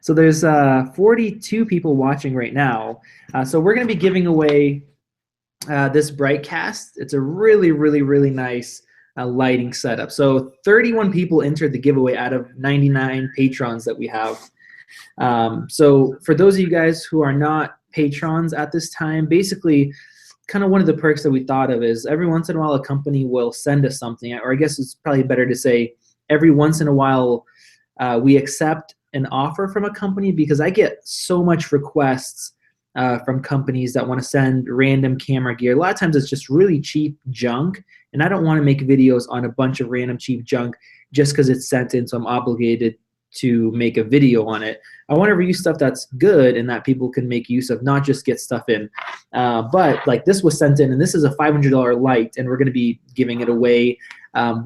So there's 42 people watching right now. So we're going to be giving away this Brightcast. It's a really, really, really nice lighting setup. So 31 people entered the giveaway out of 99 patrons that we have. So for those of you guys who are not patrons at this time, basically kind of one of the perks that we thought of is every once in a while a company will send us something, or I guess it's probably better to say every once in a while we accept an offer from a company, because I get so much requests from companies that want to send random camera gear. A lot of times it's just really cheap junk, and I don't want to make videos on a bunch of random cheap junk just because it's sent in, so I'm obligated to make a video on it. I want to review stuff that's good and that people can make use of, not just get stuff in. But like this was sent in, and this is a $500 light, and we're going to be giving it away.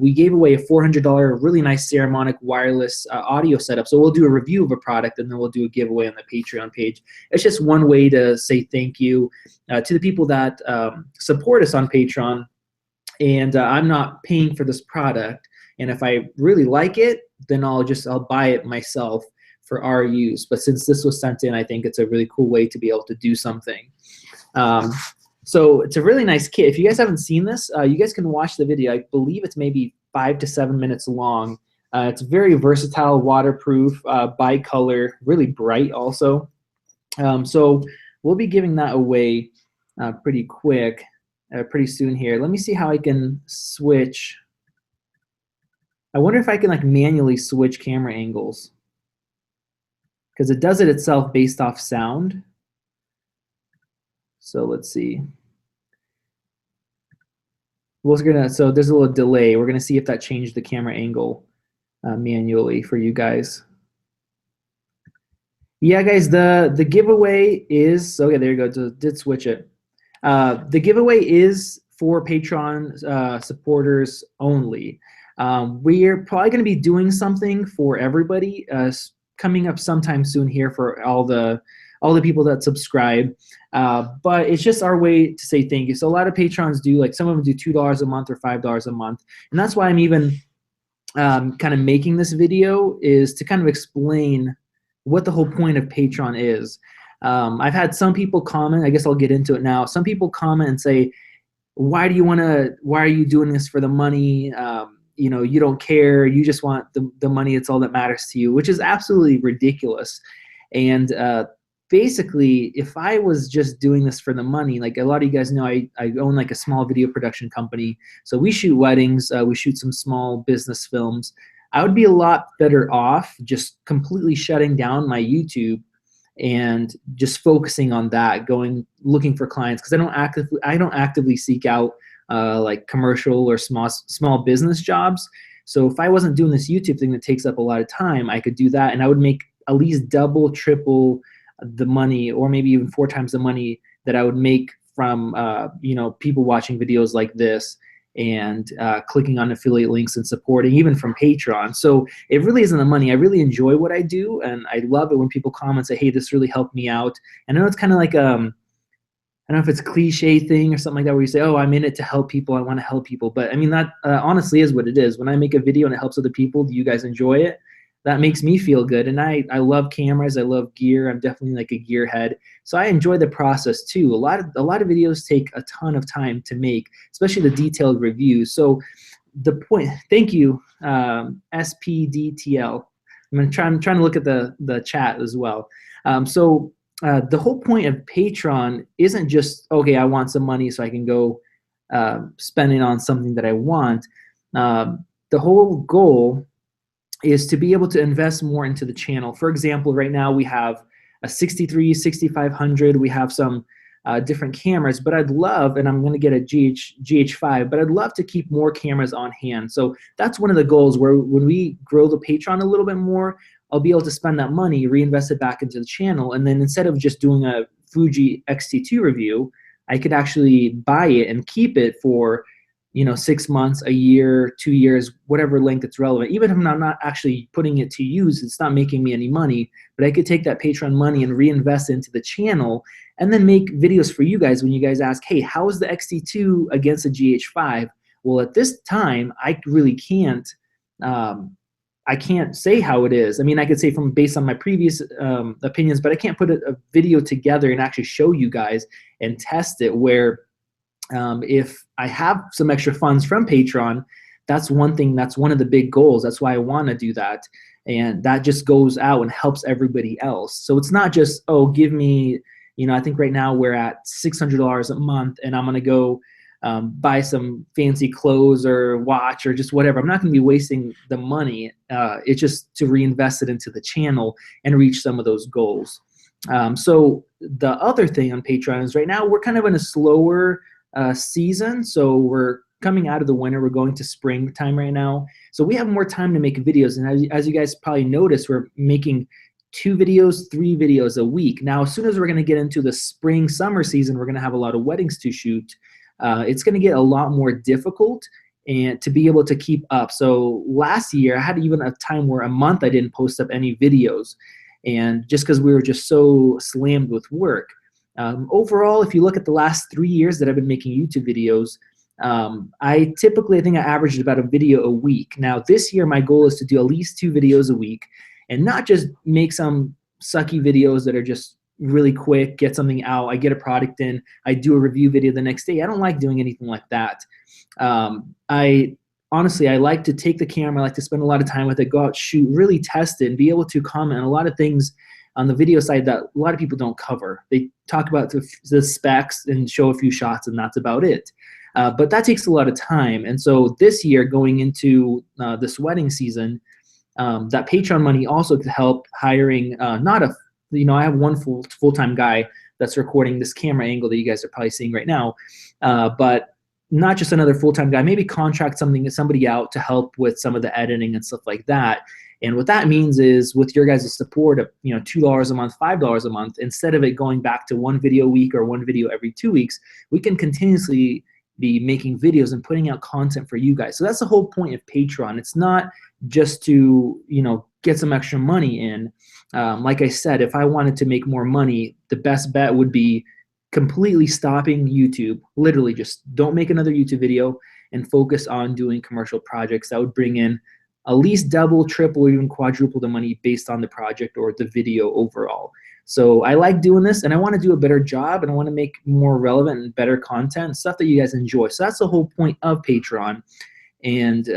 We gave away a $400 really nice Saramonic wireless audio setup. So we'll do a review of a product, and then we'll do a giveaway on the Patreon page. It's just one way to say thank you to the people that support us on Patreon. And I'm not paying for this product. And if I really like it, then I'll buy it myself for our use. But since this was sent in, I think it's a really cool way to be able to do something. So it's a really nice kit. If you guys haven't seen this, you guys can watch the video. I believe it's maybe 5 to 7 minutes long. It's very versatile, waterproof, bicolor, really bright also. So we'll be giving that away pretty quick, pretty soon here. Let me see how I can switch. I wonder if I can like manually switch camera angles, because it does it itself based off sound. So let's see. So there's a little delay. We're gonna see if that changed the camera angle manually for you guys. Yeah, guys, the giveaway is, okay, there you go, did switch it. The giveaway is for Patreon supporters only. We're probably going to be doing something for everybody coming up sometime soon here for all the people that subscribe. But it's just our way to say thank you. So a lot of patrons do, like some of them do $2 a month or $5 a month. And that's why I'm even kind of making this video, is to kind of explain what the whole point of Patreon is. I've had some people comment, I guess I'll get into it now. Some people comment and say, why are you doing this for the money? You know, you don't care, you just want the money, it's all that matters to you, which is absolutely ridiculous. And basically, if I was just doing this for the money, like a lot of you guys know, I own like a small video production company. So we shoot weddings, we shoot some small business films. I would be a lot better off just completely shutting down my YouTube and just focusing on that, looking for clients, because I don't actively seek out like commercial or small business jobs. So if I wasn't doing this YouTube thing that takes up a lot of time, I could do that, and I would make at least double, triple the money, or maybe even 4 times the money that I would make from you know, people watching videos like this and clicking on affiliate links and supporting, even from Patreon. So it really isn't the money. I really enjoy what I do, and I love it when people comment and say, hey, this really helped me out. And I know it's kind of like I don't know if it's a cliche thing or something like that, where you say, oh, I'm in it to help people, I want to help people. But I mean, that honestly is what it is. When I make a video and it helps other people, do you guys enjoy it? That makes me feel good. And I love cameras, I love gear. I'm definitely like a gearhead. So I enjoy the process too. A lot of videos take a ton of time to make, especially the detailed reviews. So the point, thank you, SPDTL. I'm trying to look at the chat as well. The whole point of Patreon isn't just, okay, I want some money so I can go spend it on something that I want. The whole goal is to be able to invest more into the channel. For example, right now we have a 63, 6500. We have some different cameras, but I'd love, and I'm going to get a GH5, but I'd love to keep more cameras on hand. So that's one of the goals, where when we grow the Patreon a little bit more, I'll be able to spend that money, reinvest it back into the channel, and then instead of just doing a Fuji X-T2 review, I could actually buy it and keep it for, you know, 6 months, a year, 2 years, whatever length it's relevant. Even if I'm not actually putting it to use, it's not making me any money, but I could take that Patreon money and reinvest it into the channel, and then make videos for you guys when you guys ask, hey, how is the X-T2 against a GH5? Well, at this time, I really can't I can't say how it is. I mean, I could say from based on my previous opinions, but I can't put a video together and actually show you guys and test it. Where if I have some extra funds from Patreon, that's one thing. That's one of the big goals. That's why I want to do that, and that just goes out and helps everybody else. So it's not just, oh, give me. I think right now we're at $600 a month, and I'm gonna go buy some fancy clothes or watch or just whatever. I'm not going to be wasting the money. It's just to reinvest it into the channel and reach some of those goals. So the other thing on Patreon is right now we're kind of in a slower season. So we're coming out of the winter. We're going to springtime right now. So we have more time to make videos. And as you guys probably noticed, we're making 2 videos, 3 videos a week. Now, as soon as we're going to get into the spring, summer season, we're going to have a lot of weddings to shoot. It's going to get a lot more difficult and to be able to keep up. So last year I had even a time where a month I didn't post up any videos, and just because we were just so slammed with work. Overall, if you look at the last 3 years that I've been making YouTube videos, I think I averaged about a video a week. Now this year my goal is to do at least 2 videos a week, and not just make some sucky videos that are just really quick, get something out, I get a product in, I do a review video the next day. I don't like doing anything like that. Honestly, I like to take the camera, I like to spend a lot of time with it, go out, shoot, really test it, and be able to comment on a lot of things on the video side that a lot of people don't cover. They talk about the specs and show a few shots, and that's about it. But that takes a lot of time. And so this year, going into this wedding season, that Patreon money also could help hiring I have one full-time guy that's recording this camera angle that you guys are probably seeing right now, but not just another full-time guy, maybe contract somebody out to help with some of the editing and stuff like that. And what that means is with your guys' support of $2 a month, $5 a month, instead of it going back to 1 video a week or 1 video every 2 weeks, we can continuously be making videos and putting out content for you guys. So that's the whole point of Patreon. It's not just to get some extra money in. Like I said, if I wanted to make more money, the best bet would be completely stopping YouTube. Literally just don't make another YouTube video and focus on doing commercial projects that would bring in at least double, triple, or even quadruple the money based on the project or the video overall. So I like doing this, and I want to do a better job, and I want to make more relevant and better content, stuff that you guys enjoy. So that's the whole point of Patreon. And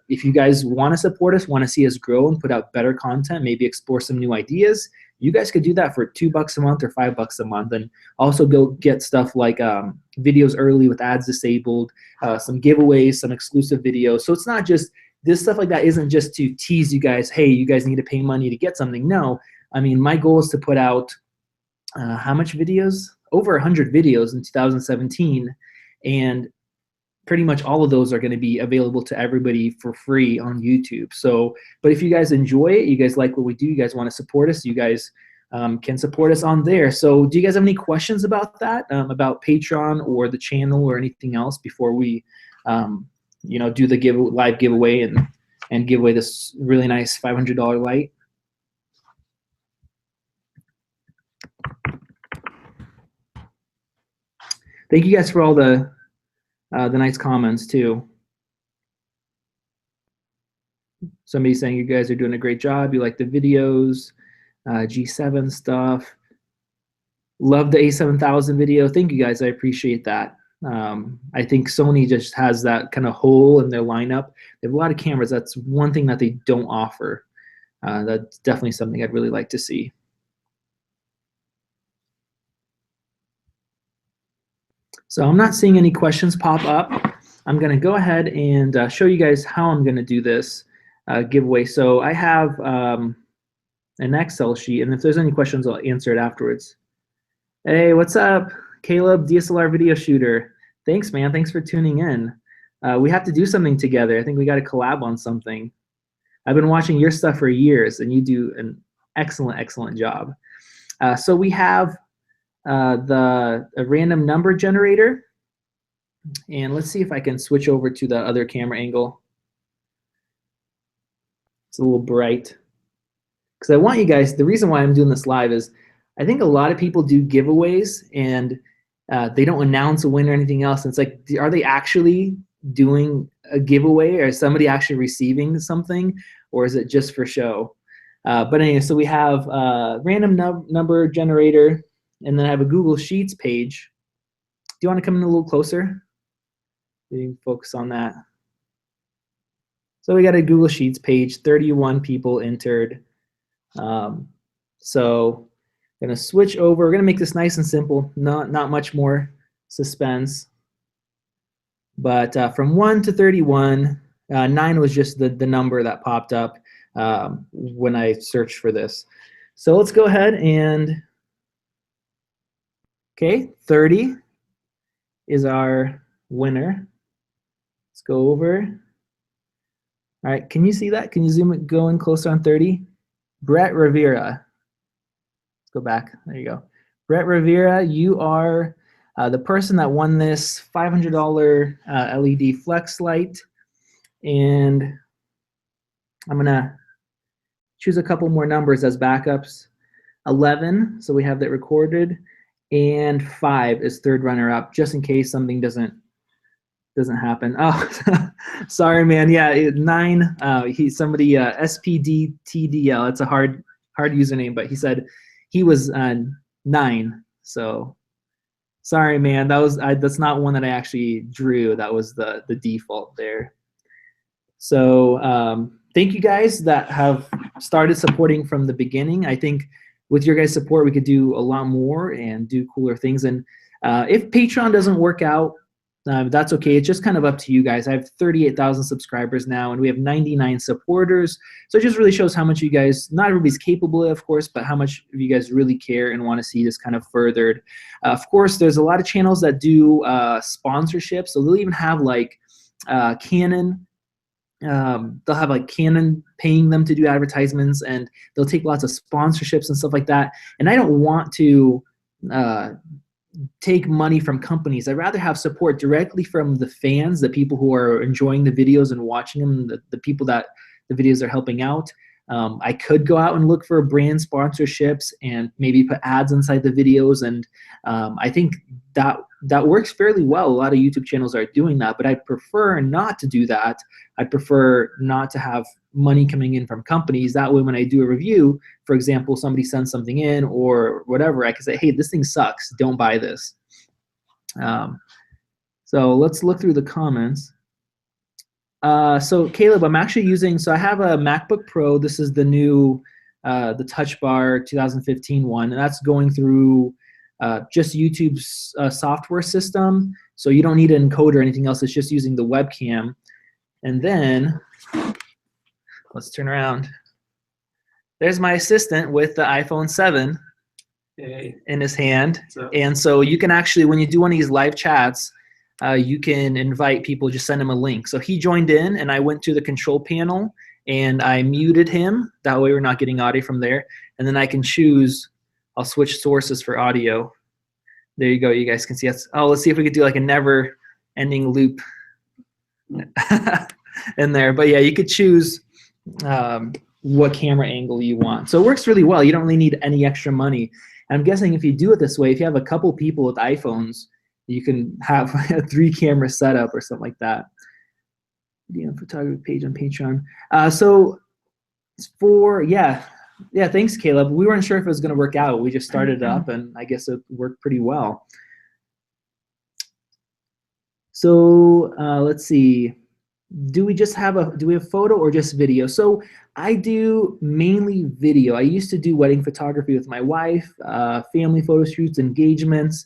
if you guys want to support us, want to see us grow and put out better content, maybe explore some new ideas, you guys could do that for $2 a month or $5 a month, and also go get stuff like videos early with ads disabled, some giveaways, some exclusive videos. So it's not just this stuff like that isn't just to tease you guys, hey, you guys need to pay money to get something. No, I mean, my goal is to put out how much videos? Over 100 videos in 2017, and pretty much all of those are going to be available to everybody for free on YouTube. So, but if you guys enjoy it, you guys like what we do, you guys want to support us, you guys can support us on there. So do you guys have any questions about that, about Patreon or the channel or anything else before we do the live giveaway and give away this really nice $500 light? Thank you guys for all the nice comments too. Somebody's saying you guys are doing a great job. You like the videos, G7 stuff. Love the A7000 video. Thank you guys. I appreciate that. I think Sony just has that kind of hole in their lineup. They have a lot of cameras. That's one thing that they don't offer. That's definitely something I'd really like to see. So I'm not seeing any questions pop up. I'm going to go ahead and show you guys how I'm going to do this giveaway. So I have an Excel sheet, and if there's any questions, I'll answer it afterwards. Hey, what's up? Caleb, DSLR video shooter. Thanks, man. Thanks for tuning in. We have to do something together. I think we got to collab on something. I've been watching your stuff for years, and you do an excellent, excellent job. So we have a random number generator, and let's see if I can switch over to the other camera angle. It's a little bright because I want you guys, the reason why I'm doing this live is I think a lot of people do giveaways and they don't announce a winner or anything else. And it's like, are they actually doing a giveaway, or is somebody actually receiving something? or is it just for show? But anyway, so we have random number generator, and then I have a Google Sheets page. Do you want to come in a little closer? You can focus on that. So we got a Google Sheets page, 31 people entered. So I'm gonna switch over. We're gonna make this nice and simple, not much more suspense. But from 1 to 31, 9 was just the number that popped up when I searched for this. So let's go ahead and, okay, 30 is our winner. Let's go over. All right, can you see that? Can you zoom it, go in closer on 30? Brett Rivera. Let's go back, there you go. Brett Rivera, you are the person that won this $500 LED flex light. And I'm gonna choose a couple more numbers as backups. 11, so we have that recorded, and 5 is third runner up, just in case something doesn't happen. Oh, sorry, man. Yeah, 9. Somebody SPDTDL. It's a hard username, but he said he was 9. So sorry, man. That's not one that I actually drew. That was the default there. So thank you guys that have started supporting from the beginning. I think with your guys' support, we could do a lot more and do cooler things. And if Patreon doesn't work out, that's okay. It's just kind of up to you guys. I have 38,000 subscribers now, and we have 99 supporters. So it just really shows how much you guys, not everybody's capable of course, but how much of you guys really care and want to see this kind of furthered. Of course, there's a lot of channels that do sponsorships. So they'll even have like Canon. They'll have like Canon paying them to do advertisements, and they'll take lots of sponsorships and stuff like that. And I don't want to take money from companies. I'd rather have support directly from the fans, the people who are enjoying the videos and watching them, the people that the videos are helping out. I could go out and look for brand sponsorships and maybe put ads inside the videos, and I think that works fairly well. A lot of YouTube channels are doing that, but I prefer not to do that. I prefer not to have money coming in from companies. That way, when I do a review, for example, somebody sends something in or whatever, I can say, hey, this thing sucks. Don't buy this. So let's look through the comments. So Caleb, I'm actually using, so I have a MacBook Pro. This is the new, the Touch Bar 2015 one, and that's going through just YouTube's software system. So you don't need an encoder or anything else. It's just using the webcam. And then, let's turn around. There's my assistant with the iPhone 7 in his hand. And so you can actually, when you do one of these live chats, you can invite people, just send them a link. So he joined in, and I went to the control panel, and I muted him. That way we're not getting audio from there. And then I can choose, I'll switch sources for audio. There you go, you guys can see us. Oh, let's see if we could do like a never-ending loop in there. But yeah, you could choose what camera angle you want. So it works really well. You don't really need any extra money. And I'm guessing if you do it this way, if you have a couple people with iPhones, you can have a 3-camera setup or something like that. Video photography page on Patreon. So for, yeah, thanks, Caleb. We weren't sure if it was going to work out. We just started it up, and I guess it worked pretty well. So let's see. Do we have photo or just video? So I do mainly video. I used to do wedding photography with my wife, family photo shoots, engagements,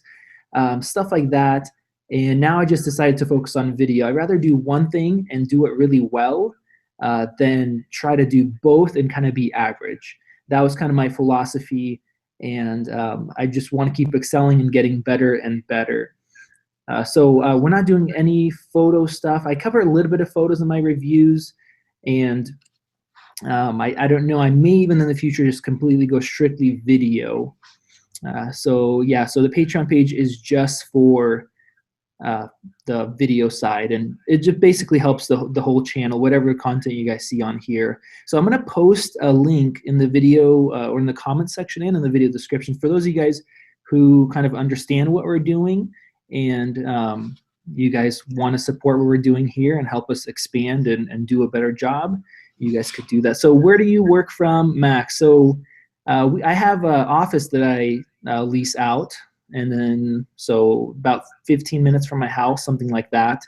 stuff like that. And now I just decided to focus on video. I'd rather do one thing and do it really well than try to do both and kind of be average. That was kind of my philosophy, and I just want to keep excelling and getting better and better. So we're not doing any photo stuff. I cover a little bit of photos in my reviews, and I don't know, I may even in the future just completely go strictly video. So yeah, so the Patreon page is just for the video side, and it just basically helps the whole channel, whatever content you guys see on here. So I'm going to post a link in the video or in the comment section and in the video description for those of you guys who kind of understand what we're doing, and you guys want to support what we're doing here and help us expand and do a better job. you guys could do that. So where do you work from, Max? So I have an office that I lease out, and then so about 15 minutes from my house, something like that.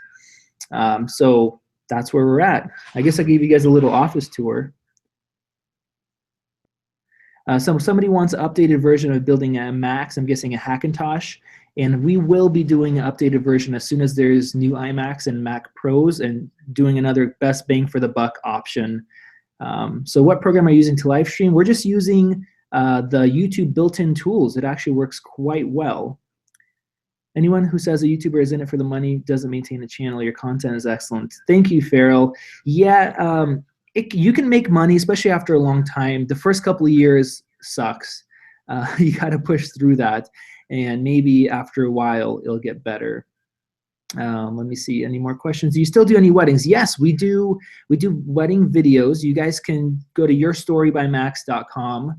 So that's where we're at. I guess I gave you guys a little office tour. Somebody wants an updated version of building a Max, I'm guessing a Hackintosh, and we will be doing an updated version as soon as there's new iMacs and Mac Pros, and doing another best bang for the buck option. So what program are you using to live stream? We're just using the YouTube built-in tools. It actually works quite well. Anyone who says a YouTuber is in it for the money doesn't maintain a channel. Your content is excellent. Thank you, Farrell. Yeah, you can make money, especially after a long time. The first couple of years sucks. You got to push through that, and maybe after a while it'll get better. Let me see, any more questions? Do you still do any weddings? Yes, we do. We do wedding videos. You guys can go to yourstorybymax.com.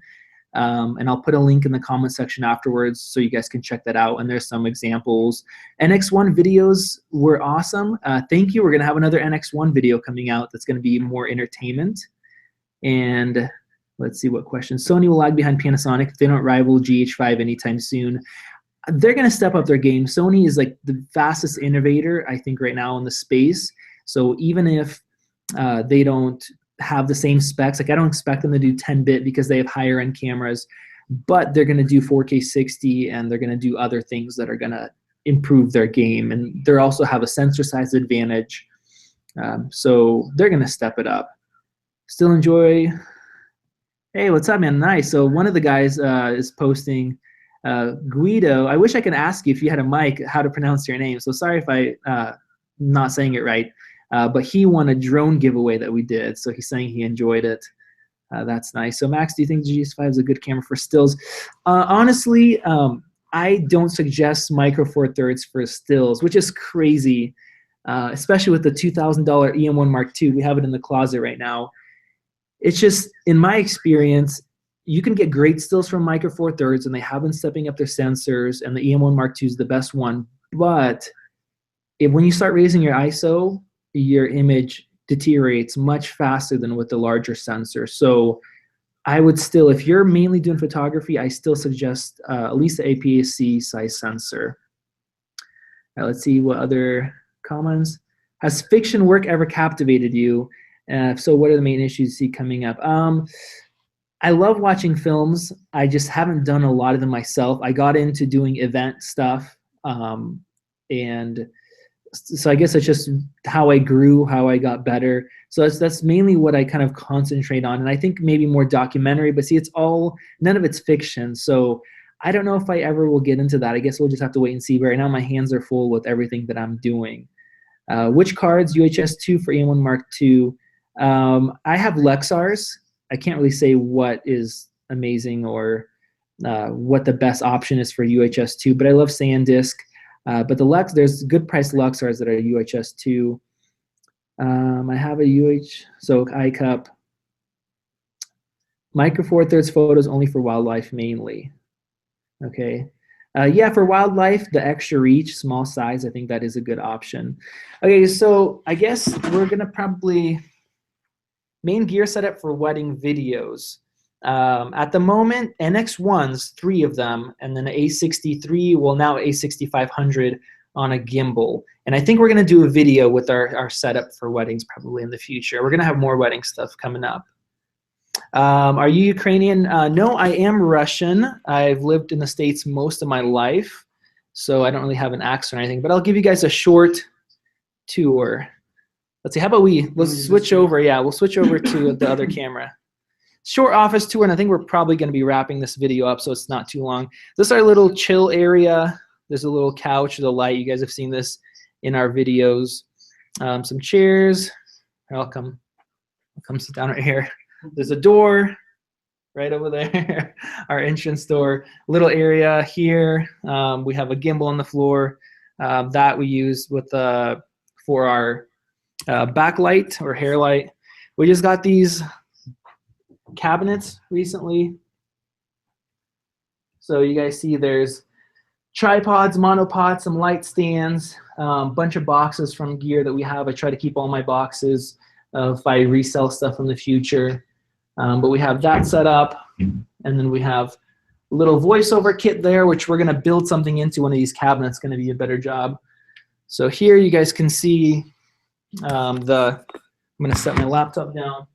And I'll put a link in the comment section afterwards so you guys can check that out. And there's some examples. NX1 videos were awesome. Thank you. We're going to have another NX1 video coming out that's going to be more entertainment. And let's see what questions. Sony will lag behind Panasonic if they don't rival GH5 anytime soon. They're going to step up their game. Sony is like the fastest innovator, I think, right now in the space. So even if they don't have the same specs. Like I don't expect them to do 10-bit because they have higher end cameras, but they're going to do 4K 60, and they're going to do other things that are going to improve their game. And they also have a sensor size advantage. So they're going to step it up. Still enjoy. Hey, what's up, man? Nice. So one of the guys is posting, Guido. I wish I could ask you if you had a mic how to pronounce your name. So sorry if I not saying it right. But he won a drone giveaway that we did, so he's saying he enjoyed it. That's nice. So Max, do you think the GS5 is a good camera for stills? Honestly, I don't suggest Micro Four Thirds for stills, which is crazy, especially with the $2,000 EM1 Mark II. We have it in the closet right now. It's just, in my experience, you can get great stills from Micro Four Thirds, and they have been stepping up their sensors, and the EM1 Mark II is the best one. But when you start raising your ISO, your image deteriorates much faster than with the larger sensor. So I would still, if you're mainly doing photography, I still suggest at least the APS-C size sensor. Let's see what other comments. Has fiction work ever captivated you? So what are the main issues you see coming up? I love watching films. I just haven't done a lot of them myself. I got into doing event stuff, and so I guess it's just how I grew, how I got better. So that's mainly what I kind of concentrate on. And I think maybe more documentary, but see, none of it's fiction. So I don't know if I ever will get into that. I guess we'll just have to wait and see. But right now my hands are full with everything that I'm doing. Which cards? UHS-2 for EM1 Mark II. I have Lexars. I can't really say what is amazing or what the best option is for UHS-2, but I love SanDisk. But there's good price Luxars that are UHS-2. I have a so iCup. Micro Four Thirds photos only for wildlife mainly. Okay. Yeah, for wildlife, the extra reach, small size, I think that is a good option. Okay, so I guess we're gonna probably main gear setup for wedding videos. At the moment, NX1s, 3 of them, and then A63, well now A6500 on a gimbal. And I think we're gonna do a video with our setup for weddings probably in the future. We're gonna have more wedding stuff coming up. Are you Ukrainian? No, I am Russian. I've lived in the States most of my life, so I don't really have an accent or anything, but I'll give you guys a short tour. Let's see, how about let's switch over, yeah, we'll switch over to the other camera. Short office tour, and I think we're probably going to be wrapping this video up so it's not too long. This is our little chill area. There's a little couch with a light. You guys have seen this in our videos. Some chairs. I'll come sit down right here. There's a door right over there, our entrance door. Little area here. We have a gimbal on the floor that we use for our backlight or hair light. We just got these cabinets recently. So you guys see there's tripods, monopods, some light stands, bunch of boxes from gear that we have. I try to keep all my boxes if I resell stuff in the future. But we have that set up, and then we have a little voiceover kit there, which we're going to build something into one of these cabinets. Going to be a better job. So here you guys can see I'm going to set my laptop down.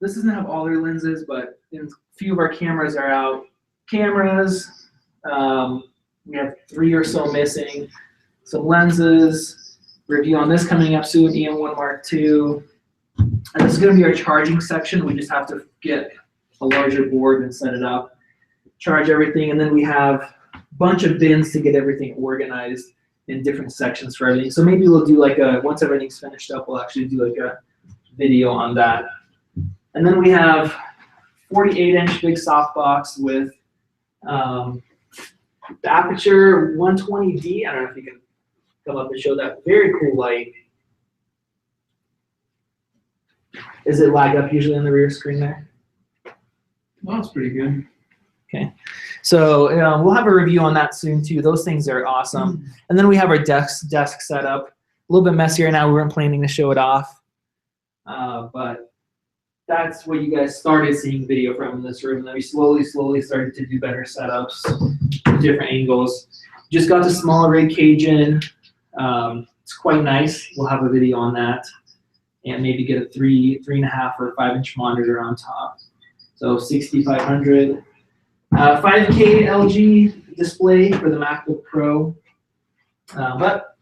This doesn't have all their lenses, but a few of our cameras are out. Cameras, we have 3 or so missing. Some lenses, review on this coming up soon, EM1 Mark II. And this is going to be our charging section. We just have to get a larger board and set it up, charge everything, and then we have a bunch of bins to get everything organized in different sections for everything. So maybe we'll do like once everything's finished up, we'll actually do like a video on that. And then we have 48-inch big softbox with the Aputure 120D. I don't know if you can come up and show that. Very cool light. Is it lag up usually on the rear screen there? Well, it's pretty good. Okay, so we'll have a review on that soon too. Those things are awesome. And then we have our desk set up. A little bit messier now. We weren't planning to show it off, but that's what you guys started seeing video from in this room. And then we slowly started to do better setups, different angles. Just got the small rig cage in. It's quite nice. We'll have a video on that, and maybe get a 3.5 or 5-inch monitor on top. So 6500. 5K LG display for the MacBook Pro. But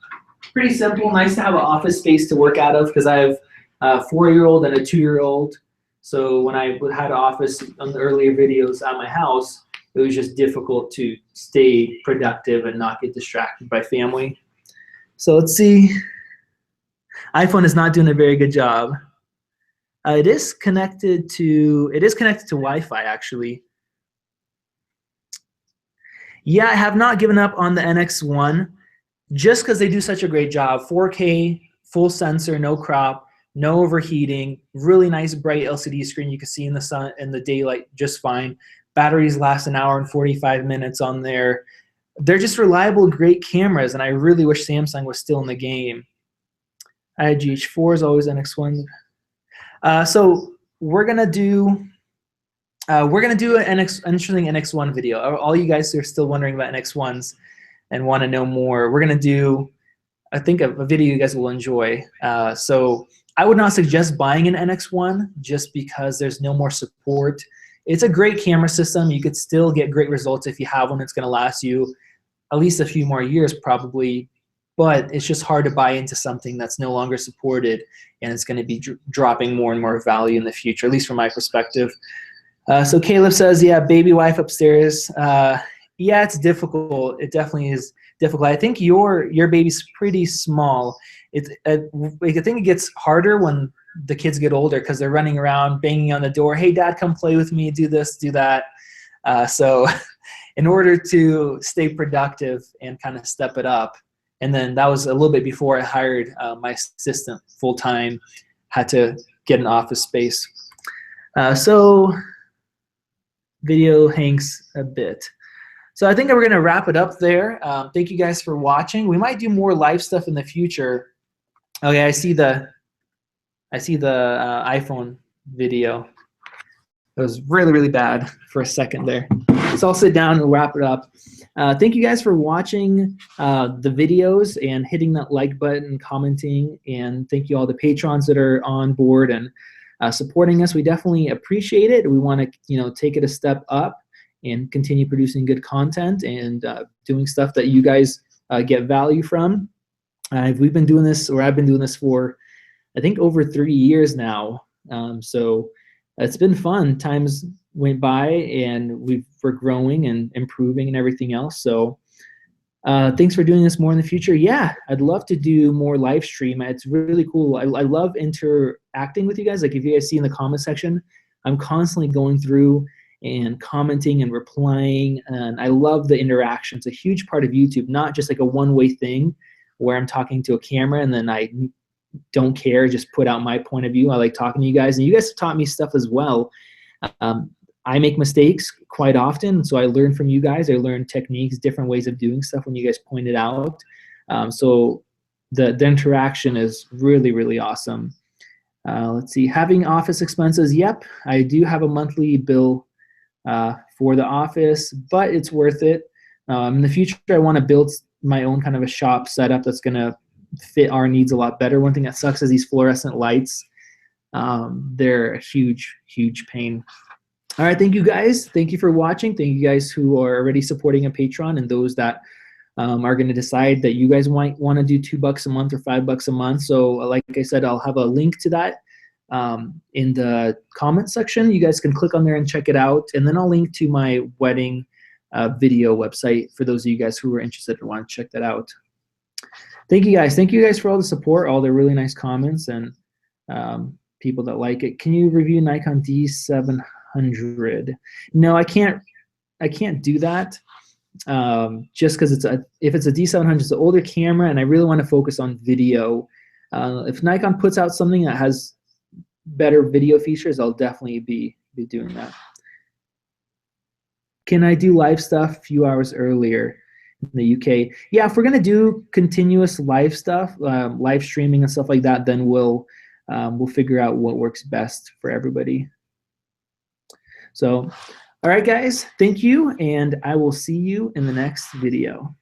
pretty simple. Nice to have an office space to work out of, because I have a 4-year-old and a 2-year-old. So when I had an office on the earlier videos at my house, it was just difficult to stay productive and not get distracted by family. So let's see. iPhone is not doing a very good job. It is connected to Wi-Fi actually. Yeah, I have not given up on the NX1 just because they do such a great job. 4K, full sensor, no crop, no overheating, really nice bright LCD screen you can see in the sun and the daylight just fine. Batteries last an hour and 45 minutes on there. They're just reliable, great cameras, and I really wish Samsung was still in the game. IGH4 is always NX1. So we're gonna do an interesting NX1 video. All you guys who are still wondering about NX1s and want to know more, we're gonna do, I think, a video you guys will enjoy. So I would not suggest buying an NX1 just because there's no more support. It's a great camera system. You could still get great results if you have one. It's gonna last you at least a few more years probably, but it's just hard to buy into something that's no longer supported, and it's gonna be dropping more and more value in the future, at least from my perspective. So Caleb says, yeah, baby wife upstairs. Yeah, it's difficult. It definitely is difficult. I think your baby's pretty small. I think it gets harder when the kids get older because they're running around, banging on the door. Hey, Dad, come play with me. Do this, do that. So in order to stay productive and kind of step it up, and then that was a little bit before I hired my assistant full-time, had to get an office space. So video hangs a bit. So I think we're gonna wrap it up there. Thank you guys for watching. We might do more live stuff in the future. Okay, I see the iPhone video. It was really bad for a second there. So I'll sit down and wrap it up. Thank you guys for watching the videos and hitting that like button, commenting, and thank you all the patrons that are on board and supporting us. We definitely appreciate it. We want to take it a step up and continue producing good content and doing stuff that you guys get value from. We've been doing this, or I've been doing this for, I think, over 3 years now. So it's been fun. Times went by and we're growing and improving and everything else. So thanks for doing this more in the future. Yeah, I'd love to do more live stream. It's really cool. I love interacting with you guys. Like if you guys see in the comment section, I'm constantly going through and commenting and replying, and I love the interaction. It's a huge part of YouTube, not just like a one-way thing where I'm talking to a camera and then I don't care, just put out my point of view. I like talking to you guys, and you guys have taught me stuff as well. I make mistakes quite often, so I learn from you guys. I learn techniques, different ways of doing stuff when you guys point it out. So the interaction is really awesome. Let's see, having office expenses. Yep, I do have a monthly bill for the office, but it's worth it. In the future, I want to build my own kind of a shop setup that's going to fit our needs a lot better. One thing that sucks is these fluorescent lights. They're a huge, huge pain. All right, thank you guys. Thank you for watching. Thank you guys who are already supporting a Patreon, and those that are going to decide that you guys might want to do $2 a month or $5 a month. So like I said, I'll have a link to that in the comment section. You guys can click on there and check it out. And then I'll link to my wedding video website for those of you guys who are interested and want to check that out. Thank you guys. Thank you guys for all the support, all the really nice comments, and people that like it. Can you review Nikon D700? No, I can't do that. Just because if it's a D700, it's an older camera, and I really want to focus on video. If Nikon puts out something that has better video features, I'll definitely be doing that. Can I do live stuff a few hours earlier in the UK? Yeah, if we're gonna do continuous live stuff, live streaming and stuff like that, then we'll figure out what works best for everybody. So, all right, guys, thank you, and I will see you in the next video.